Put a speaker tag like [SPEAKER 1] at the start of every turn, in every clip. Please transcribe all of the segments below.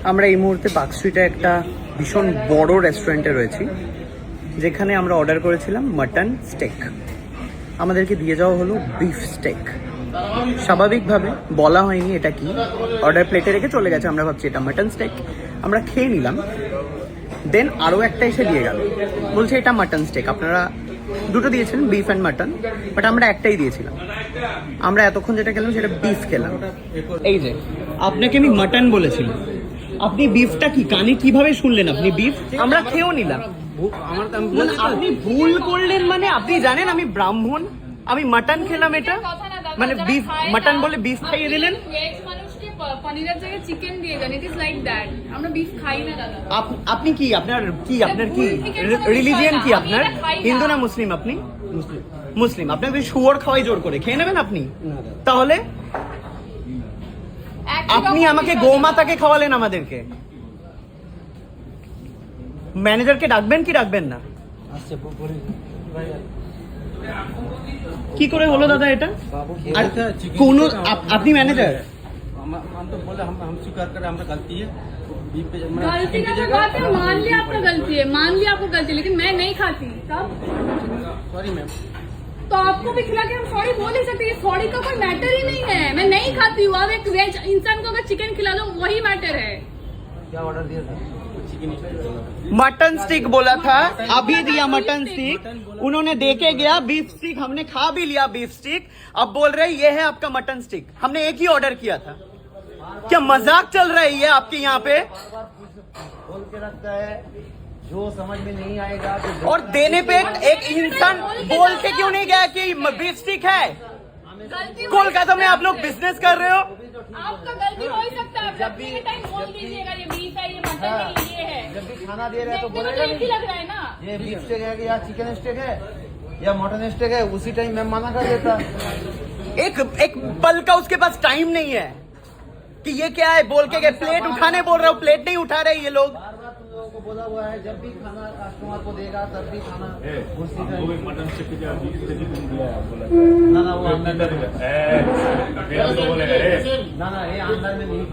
[SPEAKER 1] আমরা এই মুহূর্তে পার্ক স্ট্রিটে একটা ভীষণ বড় রেস্টুরেন্টে রয়েছি, যেখানে আমরা অর্ডার করেছিলাম মাটন স্টেক। আমাদেরকে দিয়ে যাওয়া হলো বিফ স্টেক। স্বাভাবিকভাবে বলা হয়নি এটা কি, অর্ডার প্লেটে রেখে চলে গেছে। আমরা ভাবছি এটা মাটন স্টেক, আমরা খেয়ে নিলাম। দেন আরও একটা এসে দিয়ে গেল, বলছে এটা মাটন স্টেক। আপনারা দুটো দিয়েছিলেন, বিফ অ্যান্ড মাটন, বাট আমরা একটাই দিয়েছিলাম। আমরা এতক্ষণ যেটা খেলাম সেটা বিফ খেলাম। এই যে আপনাকে আমি মাটন বলেছিলাম, আপনি বিফটা কি কানে কিভাবে শুনলেন? আপনি বিফ, আমরা খেয়েও নিলাম। আপনি ভুল করলেন মানে আপনি জানেন আমি ব্রাহ্মণ, আমি মাটন খেলাম, এটা মানে বিফ মাটন বলে বিফ খাইয়ে দিলেন।
[SPEAKER 2] পনিরের জায়গায় চিকেন দিয়ে দেন, ইট ইজ লাইক দ্যাট। আমরা বিফ খাই না দাদা।
[SPEAKER 1] আপনি কি আপনার কি রিলিজিয়ন কি আপনার? হিন্দু না মুসলিম? আপনি মুসলিম। আপনাকে শুয়োর খাওয়াই জোর করে খেয়ে নেবেন আপনি? তাহলে আপনি আমাকে গোমাতাকে খাওয়ালেন আমাদেরকে। ম্যানেজারকে ডাকবেন কি ডাকবেন না? কি করে হলো দাদা এটা? কোন আপনি ম্যানেজার?
[SPEAKER 3] हम तो बोले हम स्वीकार करें हमारा गलती है।
[SPEAKER 2] गलती का तो बात है, मान लिया आपका गलती है, मान लिया आपको गलती, लेकिन मैं नहीं खाती तब।
[SPEAKER 3] Sorry ma'am.
[SPEAKER 2] तो आपको भी खिला के हम सॉरी बोल ही सकते हैं, सॉरी का कोई मैटर ही नहीं है। मैं नहीं खाती हूँ, अब एक वेज इंसान को अगर चिकन खिला दो वही मैटर है।
[SPEAKER 3] क्या ऑर्डर दिया था?
[SPEAKER 1] मटन स्टिक बोला था, अभी दिया मटन स्टिक। उन्होंने देके गया बीफ स्टिक, हमने खा भी लिया बीफ स्टिक। अब बोल रहे ये है आपका मटन स्टिक। हमने एक ही ऑर्डर किया था। क्या मजाक चल रहा है ये आपके यहाँ पे?
[SPEAKER 3] बोल के रखता है जो समझ में नहीं आएगा तो
[SPEAKER 1] और देने पे एक इंसान बोल के क्यों नहीं गया कि बीफ स्टिक है? कोलकाता में आप लोग बिजनेस कर रहे हो।
[SPEAKER 2] आपका गलती हो ही सकता है, जब भी टाइम बोल दीजिएगा ये बीफ है, ये मटन है, ये है।
[SPEAKER 3] जब भी खाना दे रहे हैं तो
[SPEAKER 2] बोलेगा एक ही लग रहा है ना,
[SPEAKER 3] ये बीफ स्टेक है या चिकन स्टेक है या मटन स्टेक है, उसी टाइम मैं मना कर देता।
[SPEAKER 1] एक पल का उसके पास टाइम नहीं है कि ये क्या है बोल के गए। प्लेट उठाने बोल रहा हूँ, प्लेट नहीं उठा रहे ये लोग।
[SPEAKER 3] बार बार तुम लोगों को बोला हुआ है जब भी खाना कस्टमर को देगा तब भी खाना उसी का
[SPEAKER 4] मटन स्टिक दिया है बोला
[SPEAKER 3] ना ना वो अंदर में
[SPEAKER 4] तो बोलेगा
[SPEAKER 3] ना ना ये अंदर में नहीं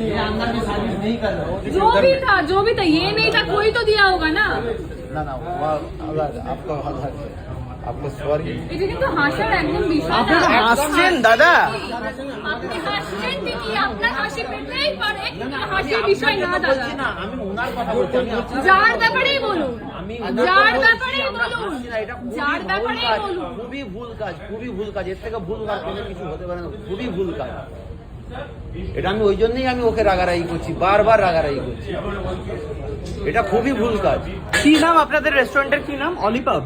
[SPEAKER 3] ये अंदर में सर्विस नहीं कर रहा।
[SPEAKER 2] जो भी था ये नहीं था, कोई तो दिया होगा ना।
[SPEAKER 3] ना ना वो अलग आपको अलग है, आपको सॉरी।
[SPEAKER 2] এটা কিন্তু হাসার একদম বিষয়
[SPEAKER 1] আপনি
[SPEAKER 2] না।
[SPEAKER 1] তো হাসছেন দাদা।
[SPEAKER 2] আপনি হাসছেন ঠিকই, আপনার হাসি পেতেই পারে, কিন্তু হাসির বিষয় না দাদা।
[SPEAKER 3] না আমি ওনার কথা বলছি, আমি
[SPEAKER 2] যার ব্যাপারেই বলুন, যার ব্যাপারেই বলুন,
[SPEAKER 3] এটা
[SPEAKER 2] যার ব্যাপারেই বলুন।
[SPEAKER 3] খুবই ভুল কাজ, খুবই ভুল কাজ। এর থেকে ভুল কাজ কোনো কিছু হতে পারে না, খুবই ভুল কাজ এটা। আমি ওই জন্যই আমি ওকে রাগারাগি করছি, বারবার রাগারাগি করছি। এটা খুবই ভুল কাজ।
[SPEAKER 1] কি নাম আপনাদের রেস্টুরেন্টের? কি নাম? অলিপাব।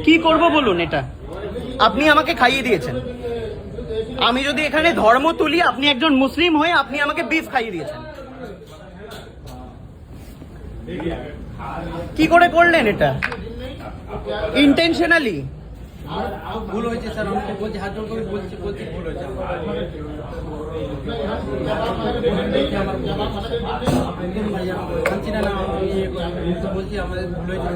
[SPEAKER 1] কি করব বলুন? এটা আপনি আমাকে খাইয়ে দিয়েছেন। আমি যদি এখানে ধর্ম তুলি, আপনি একজন মুসলিম হয়ে আপনি আমাকে বিফ খাইয়ে দিয়েছেন। কি করে করলেন এটা? ইন্টেনশনালি?
[SPEAKER 3] ভুল হয়েছে স্যার, আমাকে বলছি, হাত জোর করে বলছি ভুল হয়েছে বলছি না বলছি আমাদের ভুল হয়েছে।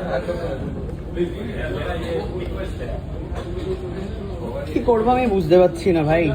[SPEAKER 1] কি করবো আমি বুঝতে পারছি না ভাই।